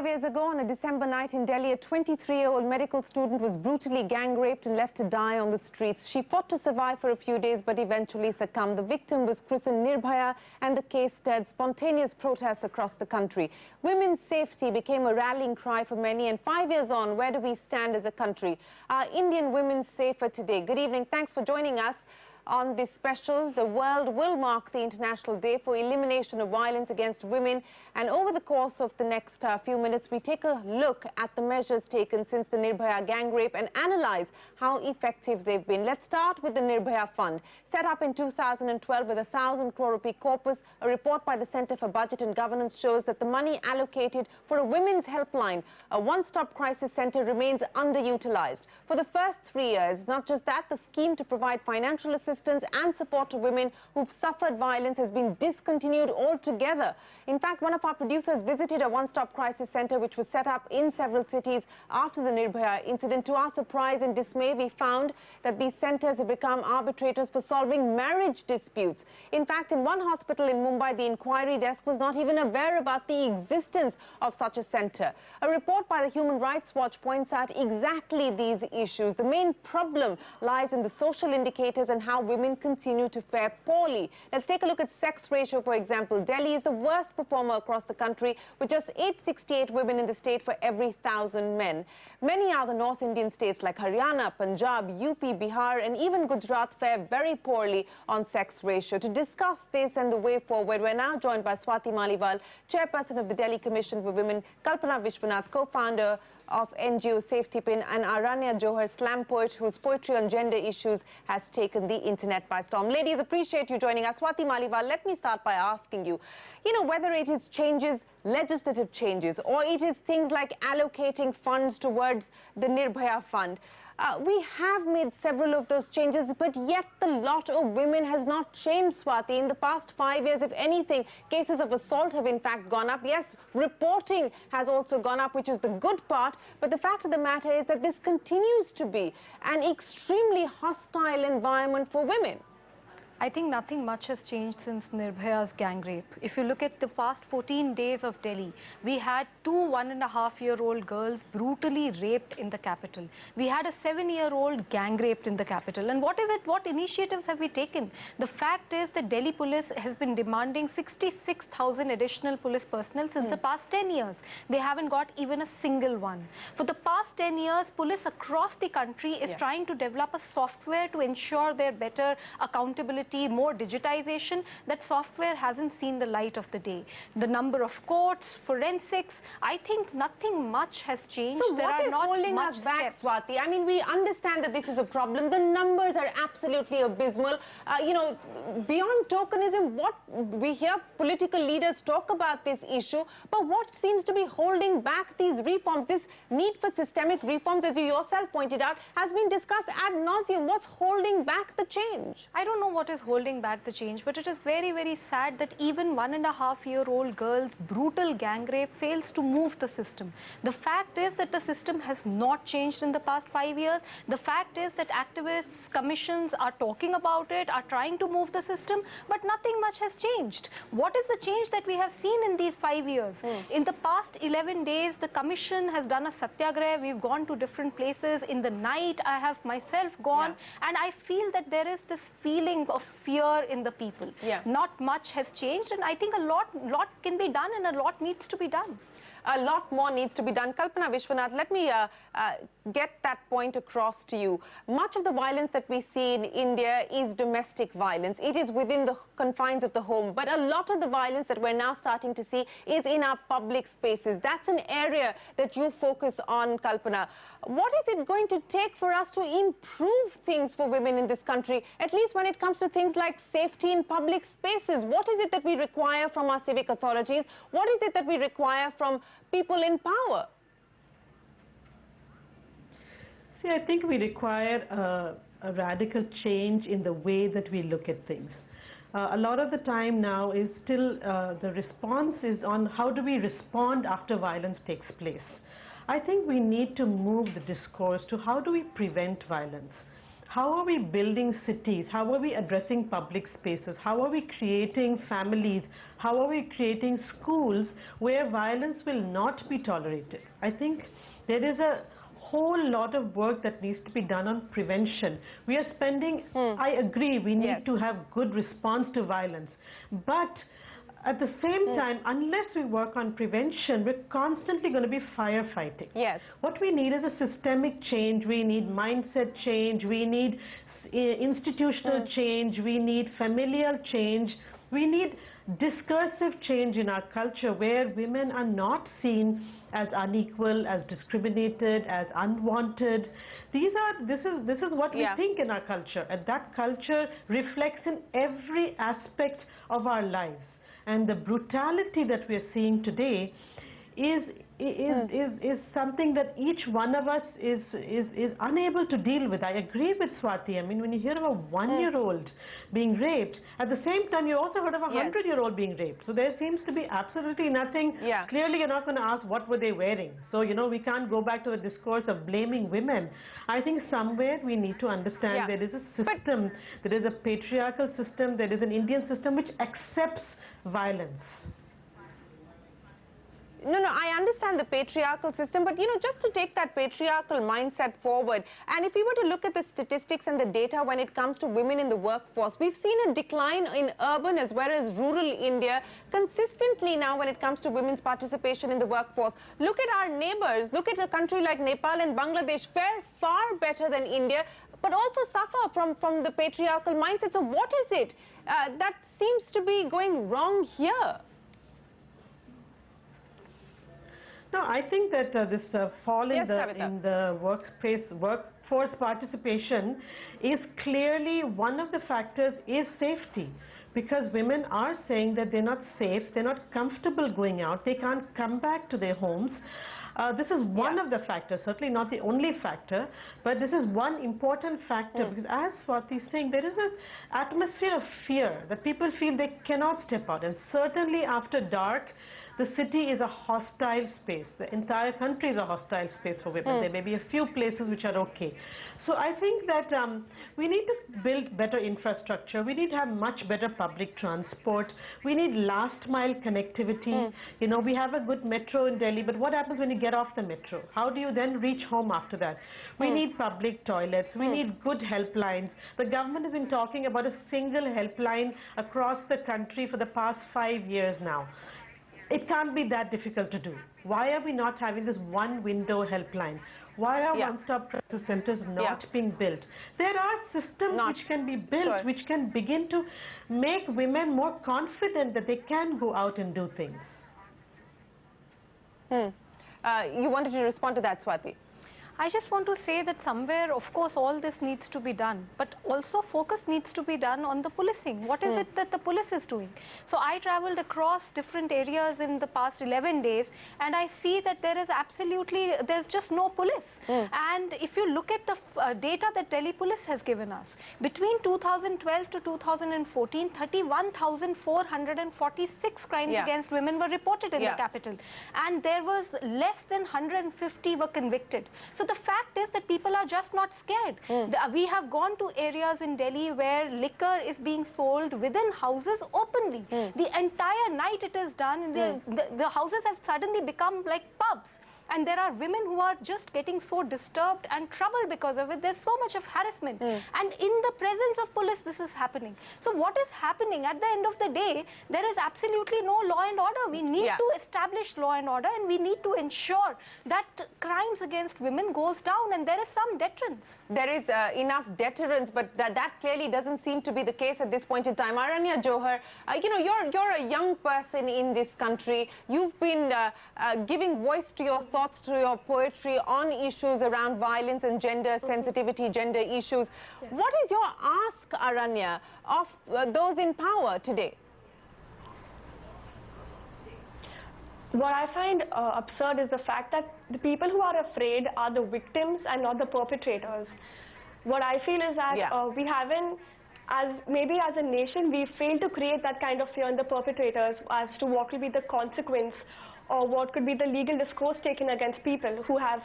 5 years ago, on a December night in Delhi, a 23-year-old medical student was brutally gang-raped and left to die on the streets. She fought to survive for a few days, but eventually succumbed. The victim was christened Nirbhaya, and the case stirred spontaneous protests across the country. Women's safety became a rallying cry for many, and 5 years on, where do we stand as a country? Are Indian women safer today? Good evening. Thanks for joining us. On this special, the world will mark the International Day for Elimination of Violence Against Women. And over the course of the next few minutes, we take a look at the measures taken since the Nirbhaya gang rape and analyze how effective they've been. Let's start with the Nirbhaya Fund. Set up in 2012 with a 1,000 crore rupee corpus, a report by the Centre for Budget and Governance shows that the money allocated for a women's helpline, a one-stop crisis centre, remains underutilized. For the first 3 years, not just that, the scheme to provide financial assistance and support to women who've suffered violence has been discontinued altogether. In fact, one of our producers visited a one-stop crisis centre which was set up in several cities after the Nirbhaya incident. To our surprise and dismay, we found that these centres have become arbitrators for solving marriage disputes. In fact, in one hospital in Mumbai, the inquiry desk was not even aware about the existence of such a centre. A report by the Human Rights Watch points out exactly these issues. The main problem lies in the social indicators and how women continue to fare poorly. Let's take a look at sex ratio, for example. Delhi is the worst performer across the country, with just 868 women in the state for every 1,000 men. Many other North Indian states like Haryana, Punjab, UP, Bihar and even Gujarat fare very poorly on sex ratio. To discuss this and the way forward, we're now joined by Swati Maliwal, chairperson of the Delhi Commission for Women, Kalpana Vishwanath, co-founder of NGO Safety Pin, and Aranya Johar, slam poet whose poetry on gender issues has taken the internet by storm. Ladies, appreciate you joining us. Swati Maliwal, let me start by asking you, whether it is changes, legislative changes, or it is things like allocating funds towards the Nirbhaya Fund. We have made several of those changes, but yet the lot of women has not changed, Swati. In the past 5 years, if anything, cases of assault have in fact gone up. Yes, reporting has also gone up, which is the good part. But the fact of the matter is that this continues to be an extremely hostile environment for women. I think nothing much has changed since Nirbhaya's gang rape. If you look at the past 14 days of Delhi, we had two 1.5-year-old girls brutally raped in the capital. We had a 7-year-old gang raped in the capital. And what is it? What initiatives have we taken? The fact is that Delhi police has been demanding 66,000 additional police personnel since the past 10 years. They haven't got even a single one. For the past 10 years, police across the country is trying to develop a software to ensure their better accountability, more digitization. That software hasn't seen the light of the day. The number of courts, forensics, I think nothing much has changed. So what is holding us back, Swati? I mean, we understand that this is a problem. The numbers are absolutely abysmal. Beyond tokenism, what we hear political leaders talk about this issue, but what seems to be holding back these reforms? This need for systemic reforms, as you yourself pointed out, has been discussed ad nauseum. What's holding back the change? I don't know what is holding back the change, but it is very, very sad that even 1.5-year-old girls' brutal gang rape fails to move the system. The fact is that the system has not changed in the past 5 years. The fact is that activists, commissions are talking about it, are trying to move the system, but nothing much has changed. What is the change that we have seen in these 5 years? In the past 11 days, the commission has done a satyagraha. We've gone to different places. In the night, I have myself gone, and I feel that there is this feeling of fear in the people. Not much has changed, and I think a lot can be done and a lot needs to be done. A lot more needs to be done. Kalpana Vishwanath, let me get that point across to you. Much of the violence that we see in India is domestic violence. It is within the confines of the home. But a lot of the violence that we're now starting to see is in our public spaces. That's an area that you focus on, Kalpana. What is it going to take for us to improve things for women in this country, at least when it comes to things like safety in public spaces? What is it that we require from our civic authorities? What is it that we require from people in power? See, I think we require a radical change in the way that we look at things. A lot of the time now is still the response is on how do we respond after violence takes place. I think we need to move the discourse to how do we prevent violence. how are we building cities? How are we addressing public spaces? How are we creating families? How are we creating schools where violence will not be tolerated? I think there is a whole lot of work that needs to be done on prevention. We are spending, I agree, we need to have good response to violence. But at the same time, unless we work on prevention, we're constantly going to be firefighting. Yes. What we need is a systemic change. We need mindset change. We need institutional change. We need familial change. We need discursive change in our culture where women are not seen as unequal, as discriminated, as unwanted. This is what we think in our culture, and that culture reflects in every aspect of our lives. And the brutality that we are seeing today is something that each one of us is unable to deal with. I agree with Swati. I mean, when you hear of a 1-year-old being raped, at the same time you also heard of a 100-year-old being raped. So there seems to be absolutely nothing. Clearly you're not going to ask what were they wearing. So, you know, we can't go back to the discourse of blaming women. I think somewhere we need to understand there is a system, there is a patriarchal system, there is an Indian system which accepts violence. No, I understand the patriarchal system, but, you know, just to take that patriarchal mindset forward, and if we were to look at the statistics and the data when it comes to women in the workforce, we've seen a decline in urban as well as rural India consistently now when it comes to women's participation in the workforce. Look at our neighbors. Look at a country like Nepal and Bangladesh, fare far better than India, but also suffer from the patriarchal mindset. So what is it that seems to be going wrong here? No, I think that this fall in the workforce participation is clearly one of the factors is safety, because women are saying that they're not safe, they're not comfortable going out, they can't come back to their homes. This is one of the factors, certainly not the only factor, but this is one important factor because, as Swati is saying, there is an atmosphere of fear that people feel they cannot step out, and certainly after dark, the city is a hostile space. The entire country is a hostile space for women. There may be a few places which are okay. So I think that we need to build better infrastructure. We need to have much better public transport. We need last mile connectivity. You know, we have a good metro in Delhi, but what happens when you get off the metro? How do you then reach home after that? We need public toilets. We need good helplines. The government has been talking about a single helpline across the country for the past 5 years now. It can't be that difficult to do. Why are we not having this one window helpline? Why are one-stop crisis centers not being built? There are systems which can be built, which can begin to make women more confident that they can go out and do things. You wanted to respond to that, Swati? I just want to say that somewhere, of course, all this needs to be done, but also focus needs to be done on the policing. What is it that the police is doing? So I traveled across different areas in the past 11 days, and I see that there is there's just no police. And if you look at the data that Delhi police has given us, between 2012 to 2014, 31,446 crimes against women were reported in the capital, and there was less than 150 were convicted. So the fact is that people are just not scared. We have gone to areas in Delhi where liquor is being sold within houses openly. The entire night it is done. The houses have suddenly become like pubs. And there are women who are just getting so disturbed and troubled because of it. There's so much of harassment. And in the presence of police, this is happening. So what is happening? At the end of the day, there is absolutely no law and order. We need to establish law and order, and we need to ensure that crimes against women goes down, and there is some deterrence. There is enough deterrence, but that clearly doesn't seem to be the case at this point in time. Aranya Johar, you know, you're a young person in this country. You've been giving voice to your thoughts through your poetry on issues around violence and gender sensitivity, gender issues. What is your ask, Aranya, of those in power today? What I find absurd is the fact that the people who are afraid are the victims and not the perpetrators. What I feel is that we haven't, maybe as a nation, we failed to create that kind of fear in the perpetrators as to what will be the consequence or what could be the legal discourse taken against people who have,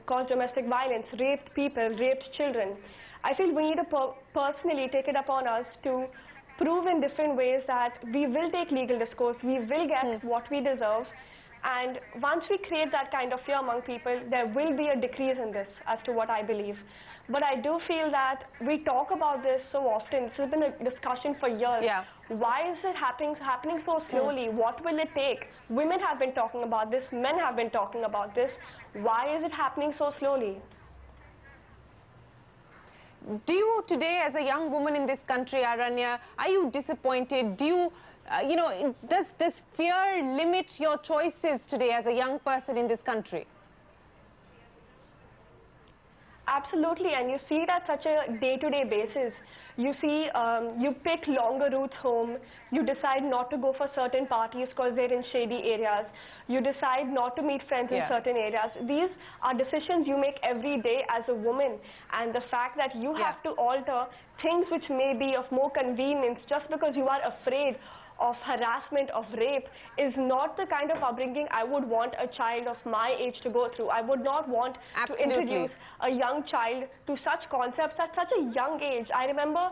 caused domestic violence, raped people, raped children. I feel we need to personally take it upon us to prove in different ways that we will take legal discourse, we will get what we deserve, and once we create that kind of fear among people, there will be a decrease in this, as to what I believe. But I do feel that we talk about this so often. This has been a discussion for years. Yeah. Why is it happening so slowly? What will it take? Women have been talking about this. Men have been talking about this. Why is it happening so slowly? Do you today, as a young woman in this country, Aranya, are you disappointed? Do you, does fear limit your choices today as a young person in this country? Absolutely, and you see it at such a day-to-day basis. You see, you pick longer routes home. You decide not to go for certain parties because they're in shady areas. You decide not to meet friends in certain areas. These are decisions you make every day as a woman. And the fact that you have to alter things which may be of more convenience just because you are afraid of harassment, of rape, is not the kind of upbringing I would want a child of my age to go through. I would not want to introduce a young child to such concepts at such a young age. I remember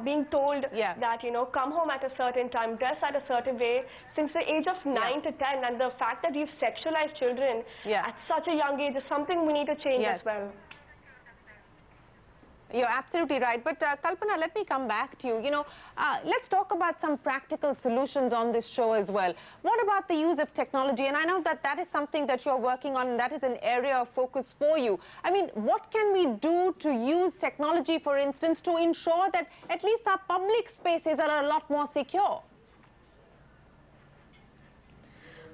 being told that, come home at a certain time, dress at a certain way, since the age of 9 to 10, and the fact that we've sexualized children at such a young age is something we need to change as well. You're absolutely right. But Kalpana, let me come back to you. Let's talk about some practical solutions on this show as well. What about the use of technology? And I know that that is something that you're working on, and that is an area of focus for you. I mean, what can we do to use technology, for instance, to ensure that at least our public spaces are a lot more secure?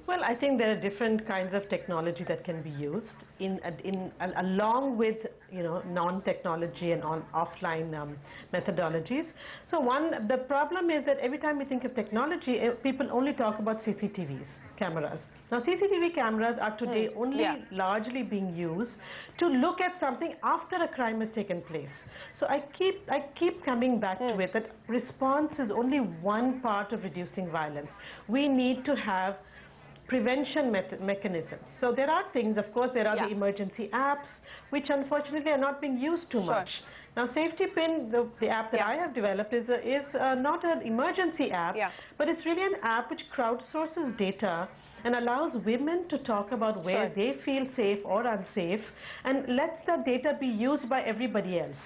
Well, I think there are different kinds of technology that can be used along with non-technology and offline methodologies. So the problem is that every time we think of technology, people only talk about CCTVs, cameras. Now, CCTV cameras are today only largely being used to look at something after a crime has taken place. So I keep coming back to it, that response is only one part of reducing violence. We need to have prevention mechanisms. So there are things, of course, there are the emergency apps, which unfortunately are not being used too much. Now, Safety Pin, the app that I have developed, is not an emergency app, but it's really an app which crowdsources data and allows women to talk about where they feel safe or unsafe, and lets that data be used by everybody else.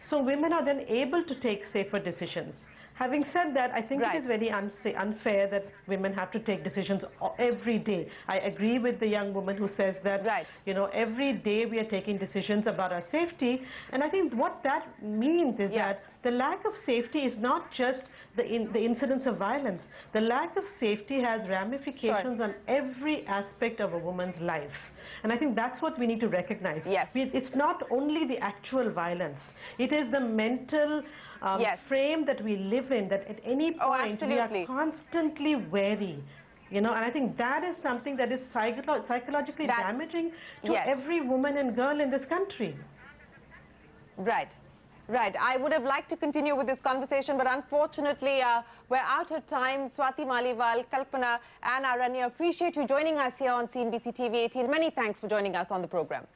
So women are then able to take safer decisions. Having said that, I think it is very unfair that women have to take decisions every day. I agree with the young woman who says that, every day we are taking decisions about our safety. And I think what that means is that the lack of safety is not just the incidence of violence. The lack of safety has ramifications on every aspect of a woman's life. And I think that's what we need to recognize. It's not only the actual violence. It is the mental frame that we live in, that at any point we are constantly wary. And I think that is something that is psychologically damaging to every woman and girl in this country. Right. I would have liked to continue with this conversation, but unfortunately, we're out of time. Swati Maliwal, Kalpana and Aranya, appreciate you joining us here on CNBC TV 18. Many thanks for joining us on the program.